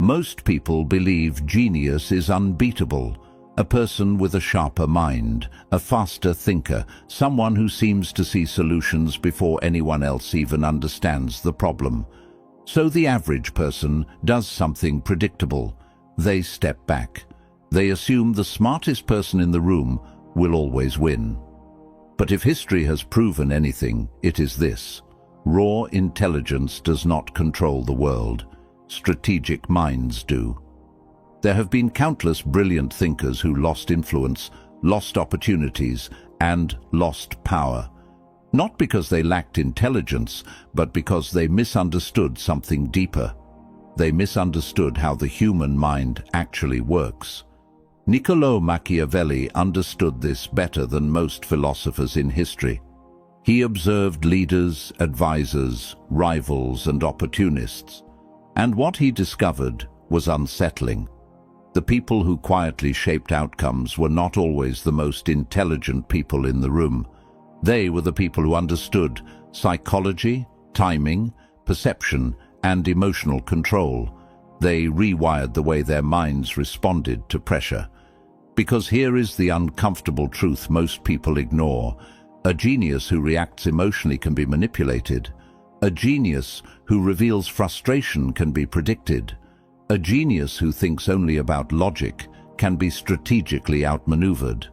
Most people believe genius is unbeatable, a person with a sharper mind, a faster thinker, someone who seems to see solutions before anyone else even understands the problem. So the average person does something predictable. They step back. They assume the smartest person in the room will always win. But if history has proven anything, it is this: raw intelligence does not control the world. Strategic minds do. There have been countless brilliant thinkers who lost influence, lost opportunities, and lost power. Not because they lacked intelligence, but because they misunderstood something deeper. They misunderstood how the human mind actually works. Niccolò Machiavelli understood this better than most philosophers in history. He observed leaders, advisors, rivals, and opportunists. And what he discovered was unsettling. The people who quietly shaped outcomes were not always the most intelligent people in the room. They were the people who understood psychology, timing, perception, and emotional control. They rewired the way their minds responded to pressure. Because here is the uncomfortable truth most people ignore: a genius who reacts emotionally can be manipulated. A genius who reveals frustration can be predicted. A genius who thinks only about logic can be strategically outmaneuvered.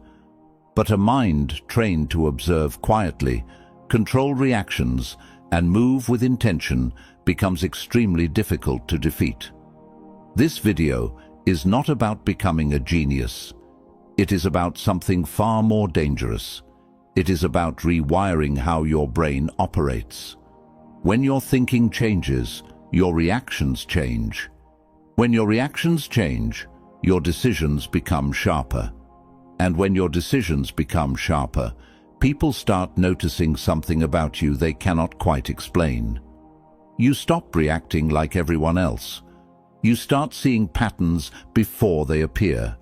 But a mind trained to observe quietly, control reactions, and move with intention becomes extremely difficult to defeat. This video is not about becoming a genius. It is about something far more dangerous. It is about rewiring how your brain operates. When your thinking changes, your reactions change. When your reactions change, your decisions become sharper. And when your decisions become sharper, people start noticing something about you they cannot quite explain. You stop reacting like everyone else. You start seeing patterns before they appear.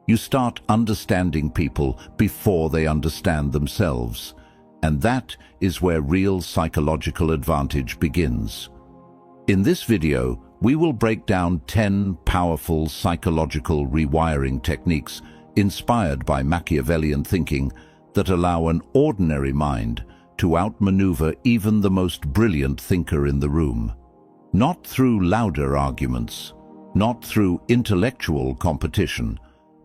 You start understanding people before they understand themselves. And that is where real psychological advantage begins. In this video, we will break down 10 powerful psychological rewiring techniques inspired by Machiavellian thinking that allow an ordinary mind to outmaneuver even the most brilliant thinker in the room. Not through louder arguments, not through intellectual competition,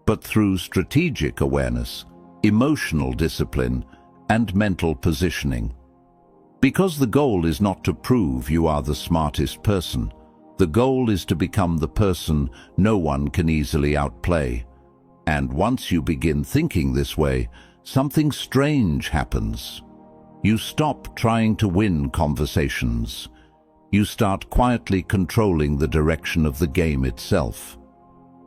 but through strategic awareness, emotional discipline, and mental positioning. Because the goal is not to prove you are the smartest person. The goal is to become the person no one can easily outplay. And once you begin thinking this way, something strange happens. You stop trying to win conversations. You start quietly controlling the direction of the game itself.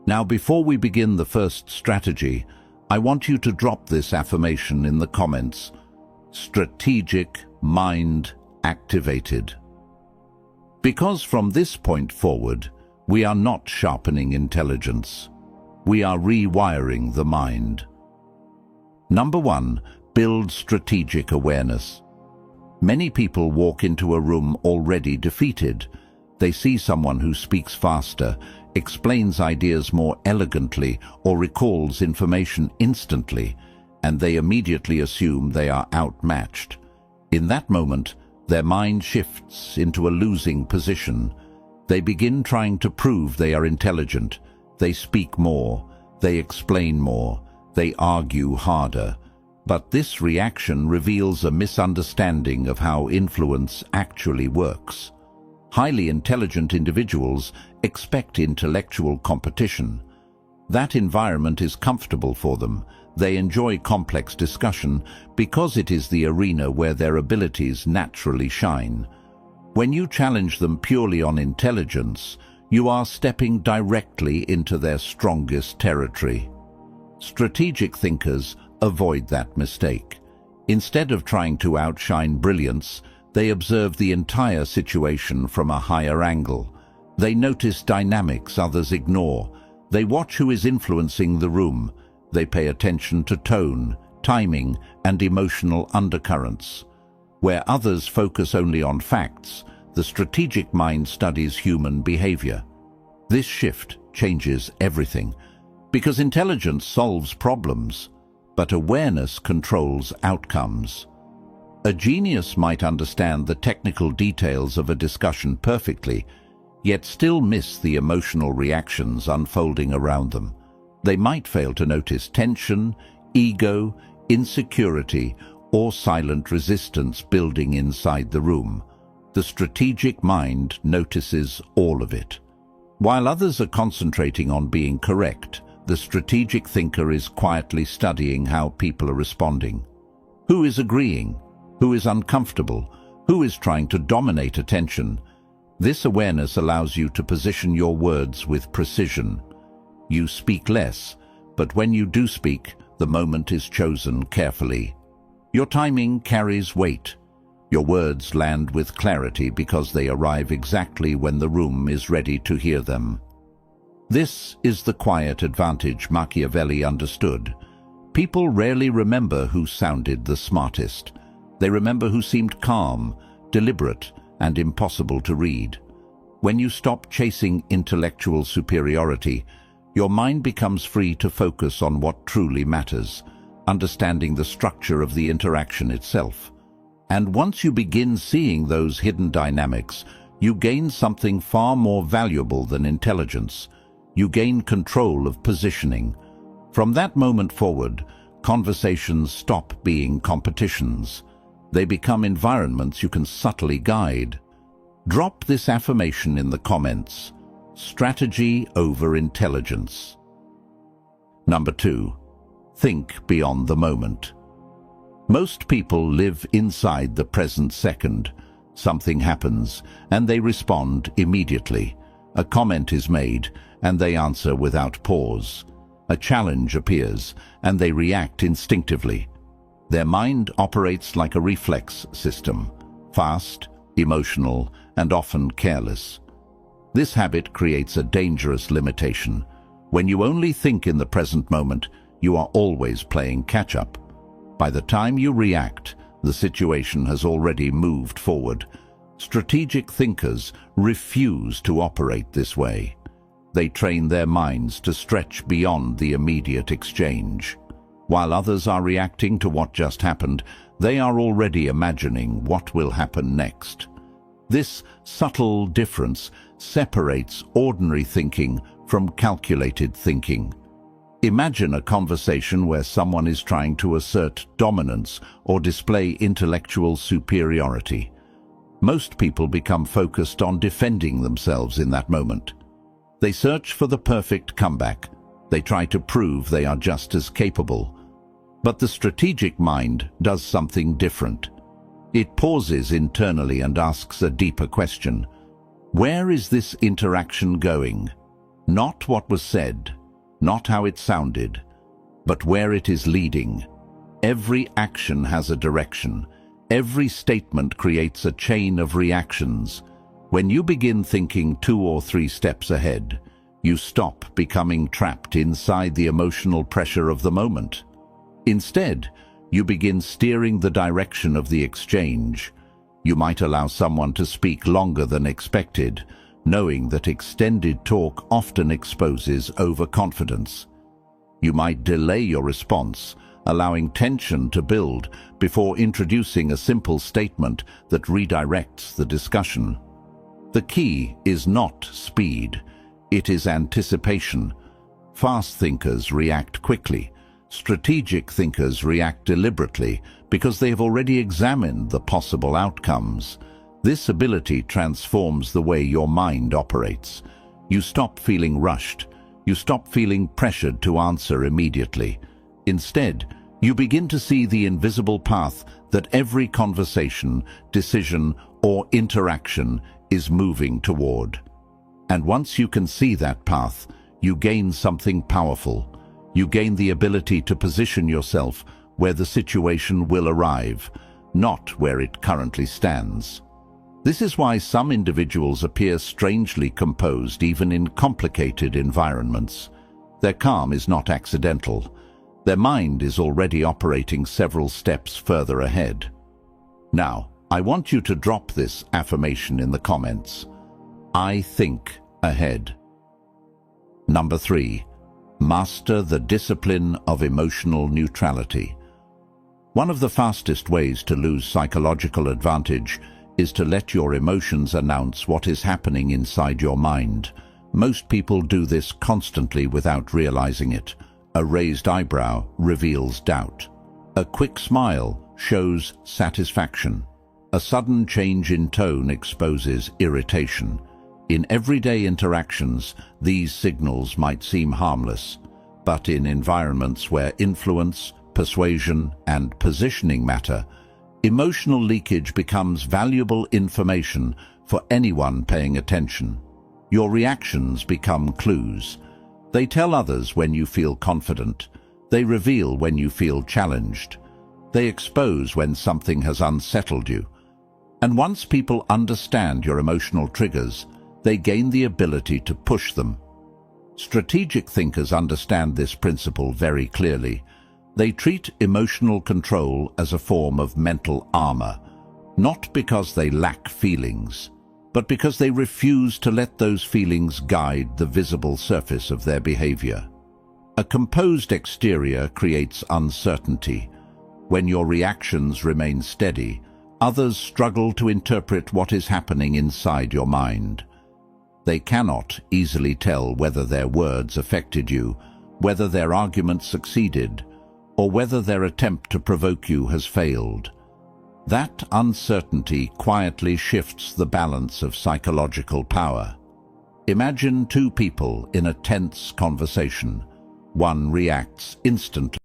Now, before we begin the first strategy, I want you to drop this affirmation in the comments: strategic mind activated. Because from this point forward, we are not sharpening intelligence. We are rewiring the mind. Number 1, build strategic awareness. Many people walk into a room already defeated. They see someone who speaks faster, explains ideas more elegantly, or recalls information instantly, and they immediately assume they are outmatched. In that moment, their mind shifts into a losing position. They begin trying to prove they are intelligent. They speak more, they explain more, they argue harder. But this reaction reveals a misunderstanding of how influence actually works. Highly intelligent individuals expect intellectual competition. That environment is comfortable for them. They enjoy complex discussion because it is the arena where their abilities naturally shine. When you challenge them purely on intelligence, you are stepping directly into their strongest territory. Strategic thinkers avoid that mistake. Instead of trying to outshine brilliance, they observe the entire situation from a higher angle. They notice dynamics others ignore. They watch who is influencing the room. They pay attention to tone, timing, and emotional undercurrents. Where others focus only on facts, the strategic mind studies human behavior. This shift changes everything, because intelligence solves problems, but awareness controls outcomes. A genius might understand the technical details of a discussion perfectly, yet still miss the emotional reactions unfolding around them. They might fail to notice tension, ego, insecurity, or silent resistance building inside the room. The strategic mind notices all of it. While others are concentrating on being correct, the strategic thinker is quietly studying how people are responding. Who is agreeing? Who is uncomfortable? Who is trying to dominate attention? This awareness allows you to position your words with precision. You speak less, but when you do speak, the moment is chosen carefully. Your timing carries weight. Your words land with clarity because they arrive exactly when the room is ready to hear them. This is the quiet advantage Machiavelli understood. People rarely remember who sounded the smartest. They remember who seemed calm, deliberate, and impossible to read. When you stop chasing intellectual superiority, your mind becomes free to focus on what truly matters, understanding the structure of the interaction itself. And once you begin seeing those hidden dynamics, you gain something far more valuable than intelligence. You gain control of positioning. From that moment forward, conversations stop being competitions. They become environments you can subtly guide. Drop this affirmation in the comments. Strategy over intelligence. Number 2. Think beyond the moment. Most people live inside the present second. Something happens, and they respond immediately. A comment is made, and they answer without pause. A challenge appears, and they react instinctively. Their mind operates like a reflex system, fast, emotional, and often careless. This habit creates a dangerous limitation. When you only think in the present moment, you are always playing catch-up. By the time you react, the situation has already moved forward. Strategic thinkers refuse to operate this way. They train their minds to stretch beyond the immediate exchange. While others are reacting to what just happened, they are already imagining what will happen next. This subtle difference separates ordinary thinking from calculated thinking. Imagine a conversation where someone is trying to assert dominance or display intellectual superiority. Most people become focused on defending themselves in that moment. They search for the perfect comeback. They try to prove they are just as capable. But the strategic mind does something different. It pauses internally and asks a deeper question. Where is this interaction going? Not what was said, not how it sounded, but where it is leading. Every action has a direction. Every statement creates a chain of reactions. When you begin thinking 2 or 3 steps ahead, you stop becoming trapped inside the emotional pressure of the moment. Instead, you begin steering the direction of the exchange. You might allow someone to speak longer than expected, knowing that extended talk often exposes overconfidence. You might delay your response, allowing tension to build before introducing a simple statement that redirects the discussion. The key is not speed, it is anticipation. Fast thinkers react quickly. Strategic thinkers react deliberately because they have already examined the possible outcomes. This ability transforms the way your mind operates. You stop feeling rushed. You stop feeling pressured to answer immediately. Instead, you begin to see the invisible path that every conversation, decision, or interaction is moving toward. And once you can see that path, you gain something powerful. You gain the ability to position yourself where the situation will arrive, not where it currently stands. This is why some individuals appear strangely composed even in complicated environments. Their calm is not accidental. Their mind is already operating several steps further ahead. Now, I want you to drop this affirmation in the comments. I think ahead. Number 3. Master the discipline of emotional neutrality. One of the fastest ways to lose psychological advantage is to let your emotions announce what is happening inside your mind. Most people do this constantly without realizing it. A raised eyebrow reveals doubt. A quick smile shows satisfaction. A sudden change in tone exposes irritation. In everyday interactions, these signals might seem harmless, but in environments where influence, persuasion, and positioning matter, emotional leakage becomes valuable information for anyone paying attention. Your reactions become clues. They tell others when you feel confident. They reveal when you feel challenged. They expose when something has unsettled you. And once people understand your emotional triggers, they gain the ability to push them. Strategic thinkers understand this principle very clearly. They treat emotional control as a form of mental armor, not because they lack feelings, but because they refuse to let those feelings guide the visible surface of their behavior. A composed exterior creates uncertainty. When your reactions remain steady, others struggle to interpret what is happening inside your mind. They cannot easily tell whether their words affected you, whether their argument succeeded, or whether their attempt to provoke you has failed. That uncertainty quietly shifts the balance of psychological power. Imagine two people in a tense conversation. One reacts instantly.